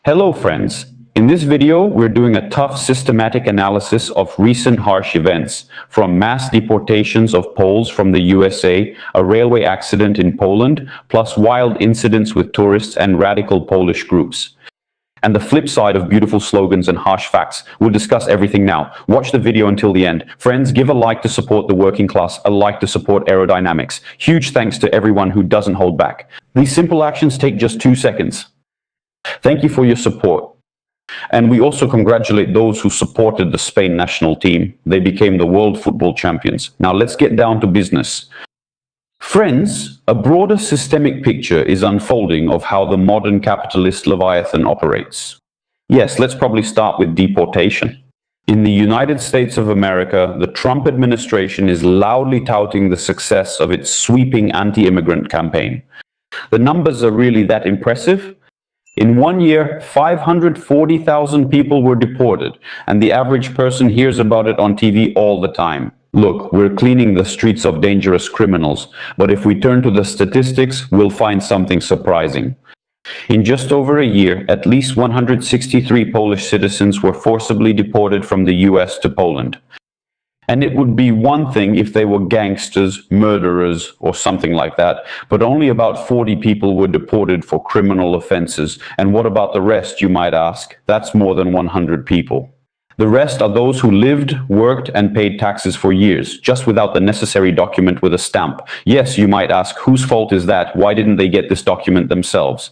Hello friends, in this video we're doing a tough systematic analysis of recent harsh events, from mass deportations of Poles from the USA, a railway accident in Poland, plus wild incidents with tourists and radical Polish groups. And the flip side of beautiful slogans and harsh facts. We'll discuss everything now. Watch the video until the end. Friends, give a like to support the working class, a like to support aerodynamics. Huge thanks to everyone who doesn't hold back. These simple actions take just 2 seconds. Thank you for your support. And we also congratulate those who supported the Spain national team. They became the world football champions. Now let's get down to business. Friends, a broader systemic picture is unfolding of how the modern capitalist Leviathan operates. Yes, let's probably start with deportation. In the United States of America, the Trump administration is loudly touting the success of its sweeping anti-immigrant campaign. The numbers are really that impressive. In 1 year, 540,000 people were deported, and the average person hears about it on TV all the time. Look, we're cleaning the streets of dangerous criminals, but if we turn to the statistics, we'll find something surprising. In just over a year, at least 163 Polish citizens were forcibly deported from the US to Poland. And it would be one thing if they were gangsters, murderers, or something like that, but only about 40 people were deported for criminal offenses. And what about the rest, you might ask? That's more than 100 people. The rest are those who lived, worked, and paid taxes for years, just without the necessary document with a stamp. Yes, you might ask, whose fault is that? Why didn't they get this document themselves?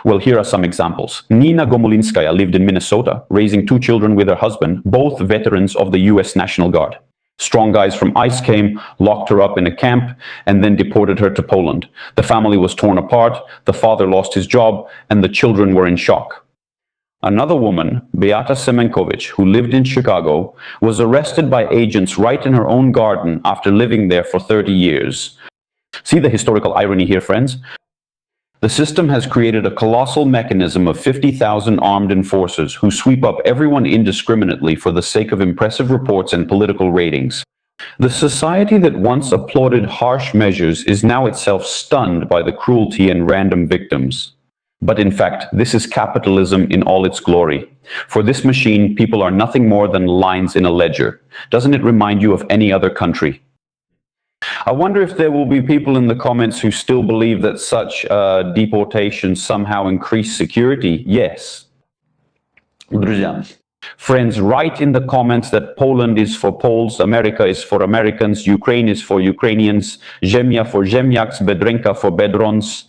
Well, here are some examples. Nina Gomulinskaya lived in Minnesota, raising 2 children with her husband, both veterans of the US National Guard. Strong guys from ICE came, locked her up in a camp, and then deported her to Poland. The family was torn apart, the father lost his job, and the children were in shock. Another woman, Beata Semenkovich, who lived in Chicago, was arrested by agents right in her own garden after living there for 30 years. See the historical irony here, friends? The system has created a colossal mechanism of 50,000 armed enforcers who sweep up everyone indiscriminately for the sake of impressive reports and political ratings. The society that once applauded harsh measures is now itself stunned by the cruelty and random victims. But in fact, this is capitalism in all its glory. For this machine, people are nothing more than lines in a ledger. Doesn't it remind you of any other country? I wonder if there will be people in the comments who still believe that such deportations somehow increase security. Yes. Friends, write in the comments that Poland is for Poles, America is for Americans, Ukraine is for Ukrainians, Ziemia for Ziemniaks, Bedrenka for Bedrons.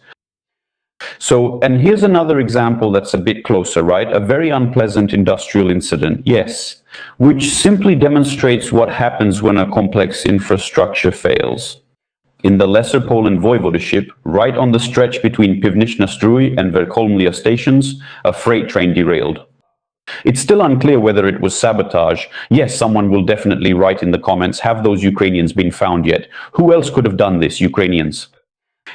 So, and here's another example that's a bit closer, right? A very unpleasant industrial incident, yes, which simply demonstrates what happens when a complex infrastructure fails. In the Lesser Poland Voivodeship, right on the stretch between Piwniczna Strój and Werkolmlia stations, a freight train derailed. It's still unclear whether it was sabotage. Yes, someone will definitely write in the comments, have those Ukrainians been found yet? Who else could have done this, Ukrainians?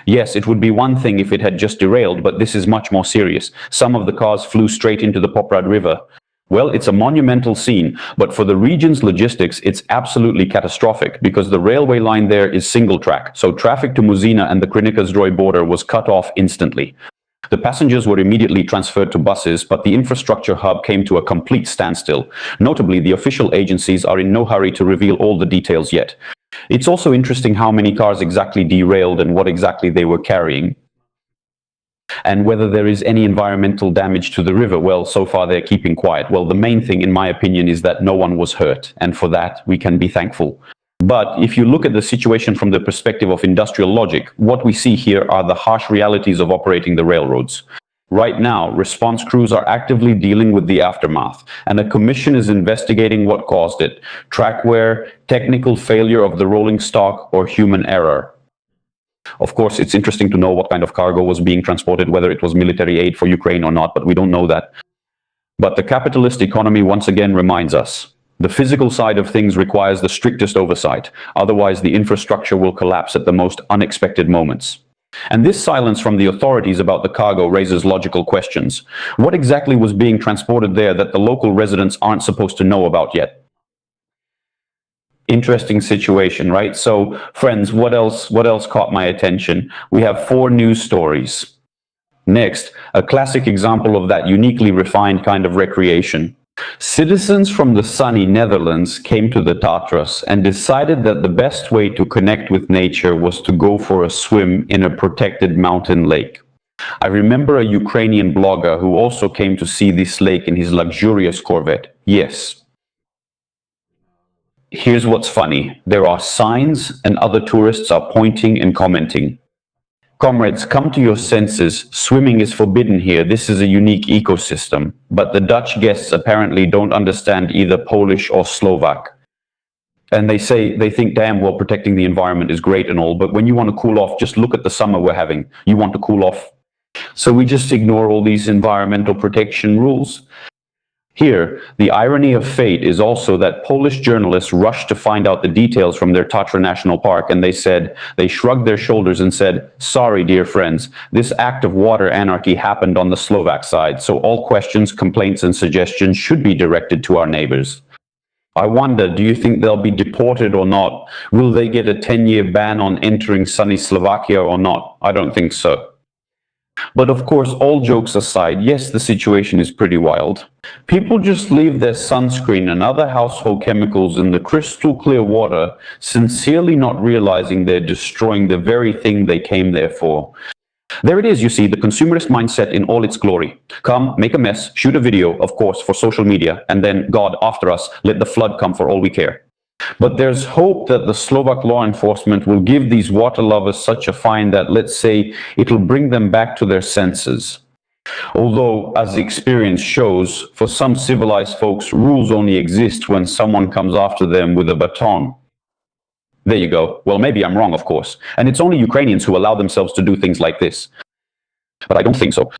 Yes, it would be one thing if it had just derailed, but this is much more serious. Some of the cars flew straight into the Poprad River. Well, it's a monumental scene, but for the region's logistics, it's absolutely catastrophic because the railway line there is single track, so traffic to Muzina and the Krynica-Zdrój border was cut off instantly. The passengers were immediately transferred to buses, but the infrastructure hub came to a complete standstill. Notably, the official agencies are in no hurry to reveal all the details yet. It's also interesting how many cars exactly derailed and what exactly they were carrying, and whether there is any environmental damage to the river. Well, so far they're keeping quiet. Well, the main thing, in my opinion, is that no one was hurt, and for that we can be thankful. But if you look at the situation from the perspective of industrial logic, what we see here are the harsh realities of operating the railroads. Right now, response crews are actively dealing with the aftermath, and a commission is investigating what caused it: track wear, technical failure of the rolling stock, or human error. Of course, it's interesting to know what kind of cargo was being transported, whether it was military aid for Ukraine or not, but we don't know that. But the capitalist economy once again reminds us, the physical side of things requires the strictest oversight, otherwise the infrastructure will collapse at the most unexpected moments. And this silence from the authorities about the cargo raises logical questions. What exactly was being transported there that the local residents aren't supposed to know about yet? Interesting situation, right? So, friends, what else caught my attention? We have 4 news stories. Next, a classic example of that uniquely refined kind of recreation. Citizens from the sunny Netherlands came to the Tatras and decided that the best way to connect with nature was to go for a swim in a protected mountain lake. I remember a Ukrainian blogger who also came to see this lake in his luxurious Corvette. Yes. Here's what's funny. There are signs and other tourists are pointing and commenting. Comrades, come to your senses. Swimming is forbidden here. This is a unique ecosystem. But the Dutch guests apparently don't understand either Polish or Slovak. And they think damn well protecting the environment is great and all, but when you want to cool off, just look at the summer we're having. You want to cool off. So we just ignore all these environmental protection rules. Here, the irony of fate is also that Polish journalists rushed to find out the details from their Tatra National Park, and they shrugged their shoulders and said, sorry, dear friends, this act of water anarchy happened on the Slovak side, so all questions, complaints, and suggestions should be directed to our neighbors. I wonder, do you think they'll be deported or not? Will they get a 10-year ban on entering sunny Slovakia or not? I don't think so. But of course, all jokes aside, yes, the situation is pretty wild. People just leave their sunscreen and other household chemicals in the crystal clear water, sincerely not realizing they're destroying the very thing they came there for. There it is, you see, the consumerist mindset in all its glory. Come, make a mess, shoot a video, of course, for social media, and then, God, after us, let the flood come for all we care. But there's hope that the Slovak law enforcement will give these water lovers such a fine that, let's say, it'll bring them back to their senses. Although, as experience shows, for some civilized folks, rules only exist when someone comes after them with a baton. There you go. Well, maybe I'm wrong, of course. And it's only Ukrainians who allow themselves to do things like this. But I don't think so.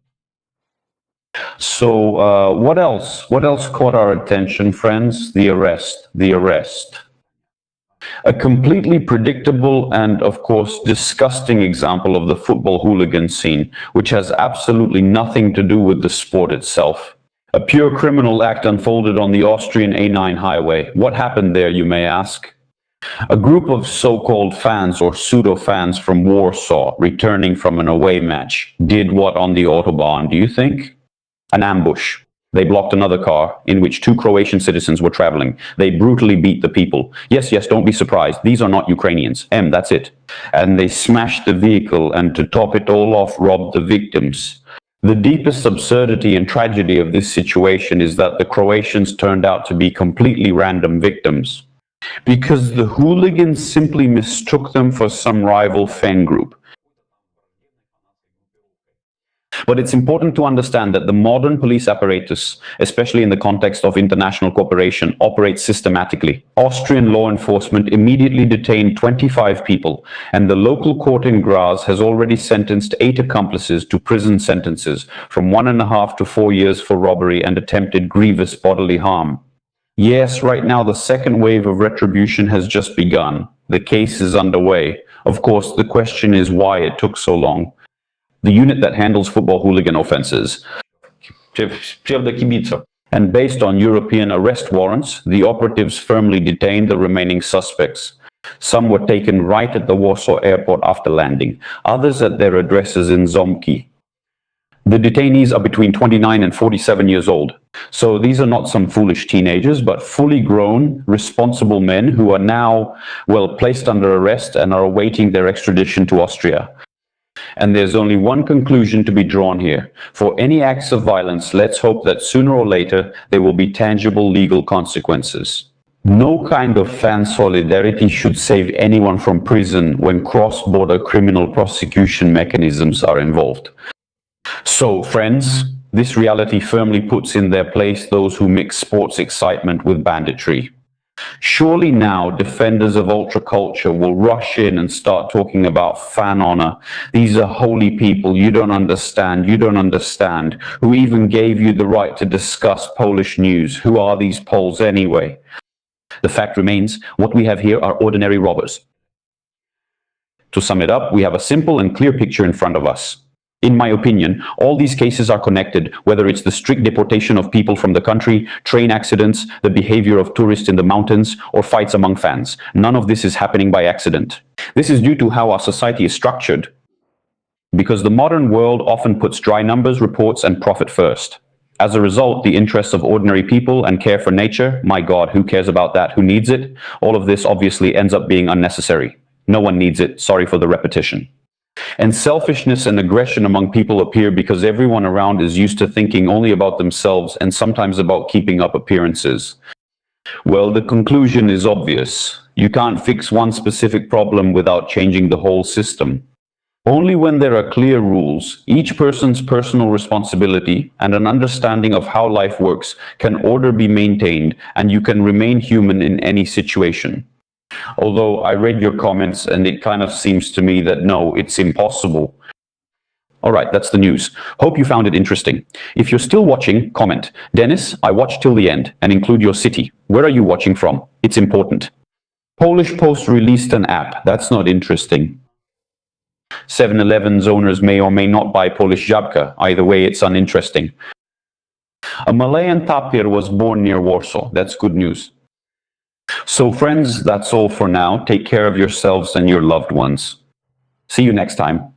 So, what else? What else caught our attention, friends? The arrest. The arrest. A completely predictable and, of course, disgusting example of the football hooligan scene, which has absolutely nothing to do with the sport itself. A pure criminal act unfolded on the Austrian A9 highway. What happened there, you may ask? A group of so-called fans or pseudo-fans from Warsaw, returning from an away match, did what on the Autobahn, do you think? An ambush. They blocked another car in which 2 Croatian citizens were traveling. They brutally beat the people. Yes, don't be surprised. These are not Ukrainians. That's it. And they smashed the vehicle and, to top it all off, robbed the victims. The deepest absurdity and tragedy of this situation is that the Croatians turned out to be completely random victims, because the hooligans simply mistook them for some rival fan group. But it's important to understand that the modern police apparatus, especially in the context of international cooperation, operates systematically. Austrian law enforcement immediately detained 25 people, and the local court in Graz has already sentenced 8 accomplices to prison sentences from 1.5 to 4 years for robbery and attempted grievous bodily harm. Yes, right now the second wave of retribution has just begun. The case is underway. Of course, the question is why it took so long. The unit that handles football hooligan offenses. And based on European arrest warrants, the operatives firmly detained the remaining suspects. Some were taken right at the Warsaw airport after landing, others at their addresses in Zomki. The detainees are between 29 and 47 years old. So these are not some foolish teenagers, but fully grown, responsible men who are now, well, placed under arrest and are awaiting their extradition to Austria. And there's only one conclusion to be drawn here. For any acts of violence, let's hope that sooner or later there will be tangible legal consequences. No kind of fan solidarity should save anyone from prison when cross-border criminal prosecution mechanisms are involved. So, friends, this reality firmly puts in their place those who mix sports excitement with banditry. Surely now defenders of ultra-culture will rush in and start talking about fan honor. These are holy people, you don't understand, who even gave you the right to discuss Polish news. Who are these Poles anyway? The fact remains, what we have here are ordinary robbers. To sum it up, we have a simple and clear picture in front of us. In my opinion, all these cases are connected, whether it's the strict deportation of people from the country, train accidents, the behavior of tourists in the mountains, or fights among fans. None of this is happening by accident. This is due to how our society is structured. because the modern world often puts dry numbers, reports, and profit first. As a result, the interests of ordinary people and care for nature, my God, who cares about that? Who needs it? All of this obviously ends up being unnecessary. No one needs it. Sorry for the repetition. And selfishness and aggression among people appear because everyone around is used to thinking only about themselves and sometimes about keeping up appearances. Well, the conclusion is obvious. You can't fix one specific problem without changing the whole system. Only when there are clear rules, each person's personal responsibility, and an understanding of how life works can order be maintained and you can remain human in any situation. Although I read your comments and it kind of seems to me that no, it's impossible. All right, that's the news. Hope you found it interesting. If you're still watching, comment, Dennis, I watched till the end, and include your city. Where are you watching from? It's important. Polish Post released an app. That's not interesting. 7-Eleven's owners may or may not buy Polish Żabka. Either way, it's uninteresting. A Malayan tapir was born near Warsaw. That's good news. So friends, that's all for now. Take care of yourselves and your loved ones. See you next time.